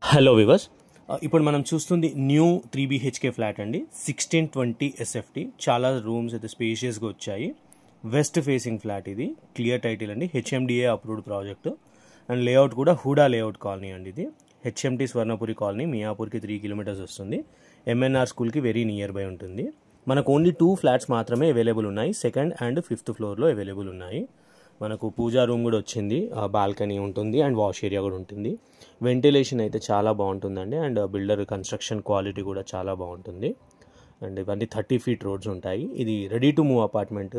Hello viewers, ఇప్పుడు మనం చూస్తుంది న్యూ 3BHK ఫ్లాట్ అండి. 1620 SFT. చాలా రూమ్స్ అయితే స్పేషియస్గా వచ్చాయి. వెస్ట్ ఫేసింగ్ ఫ్లాట్ ఇది. క్లియర్ టైటిల్ అండి. HMDA approved project and layout కూడా హూడా లేఅవుట్ కాలనీ అండి. ఇది HMT స్వర్ణపురి కాలనీ, మియాపూర్కి 3 కిలోమీటర్స్ వస్తుంది. MNR స్కూల్కి వెరీ నియర్ బై ఉంటుంది. మనకు ఓన్లీ 2 ఫ్లాట్స్ మాత్రమే అవైలబుల్ ఉన్నాయి. సెకండ్ అండ్ ఫిఫ్త్ ఫ్లోర్లో అవైలబుల్ ఉన్నాయి. మనకు పూజా రూమ్ కూడా వచ్చింది, బాల్కనీ ఉంటుంది అండ్ వాష్ ఏరియా కూడా ఉంటుంది. వెంటిలేషన్ అయితే చాలా బాగుంటుందండి అండ్ బిల్డర్ కన్స్ట్రక్షన్ క్వాలిటీ కూడా చాలా బాగుంటుంది. అండ్ ఇవన్నీ 30 feet రోడ్స్ ఉంటాయి. ఇది ready to move apartment,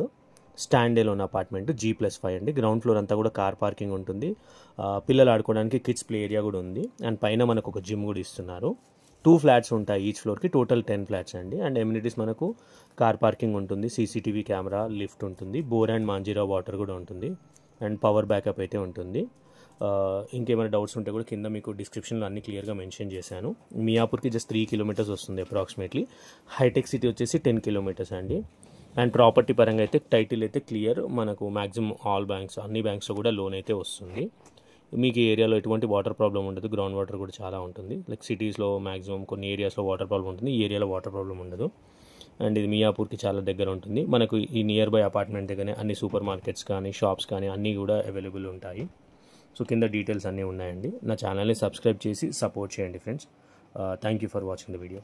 stand alone apartment, G+5 అండి. గ్రౌండ్ ఫ్లోర్ అంతా కూడా కార్ పార్కింగ్ ఉంటుంది. పిల్లలు ఆడుకోవడానికి కిడ్స్ ప్లే ఏరియా కూడా ఉంది అండ్ పైన మనకు ఒక జిమ్ కూడా ఇస్తున్నారు. 2 ఫ్లాట్స్ ఉంటాయి ఈచ్ ఫ్లోర్కి. టోటల్ 10 ఫ్లాట్స్ అండి. అండ్ ఎమ్యూనిటీస్ మనకు కార్ పార్కింగ్ ఉంటుంది, CCTV కెమెరా, లిఫ్ట్ ఉంటుంది, బోర్ అండ్ మాంజీరా వాటర్ కూడా ఉంటుంది అండ్ పవర్ బ్యాకప్ అయితే ఉంటుంది. ఇంకేమైనా డౌట్స్ ఉంటే కూడా కింద మీకు డిస్క్రిప్షన్లో అన్ని క్లియర్గా మెన్షన్ చేశాను. మియాపూర్కి జస్ట్ 3 kilometers వస్తుంది అప్రాక్సిమేట్లీ. హైటెక్ సిటీ వచ్చేసి 10 kilometers అండి. అండ్ ప్రాపర్టీ పరంగా అయితే టైటిల్ అయితే క్లియర్. మనకు మ్యాక్సిమం ఆల్ బ్యాంక్స్, అన్ని బ్యాంక్స్లో కూడా లోన్ అయితే వస్తుంది. మీకు ఈ ఏరియాలో ఎటువంటి వాటర్ ప్రాబ్లం ఉండదు. గ్రౌండ్ వాటర్ కూడా చాలా ఉంటుంది. లైక్ సిటీస్లో మ్యాక్సిమం కొన్ని ఏరియాస్లో వాటర్ ప్రాబ్లం ఉంటుంది, ఈ ఏరియాలో వాటర్ ప్రాబ్లం ఉండదు. అండ్ ఇది మియాపూర్కి చాలా దగ్గర ఉంటుంది. మనకు ఈ నియర్ బై అపార్ట్మెంట్ దగ్గరనే అన్ని సూపర్ మార్కెట్స్ కానీ షాప్స్ కానీ అన్నీ కూడా అవైలబుల్ ఉంటాయి. సో కింద డీటెయిల్స్ అన్నీ ఉన్నాయండి. నా ఛానల్ని సబ్స్క్రైబ్ చేసి సపోర్ట్ చేయండి friends. Thank you for watching the video.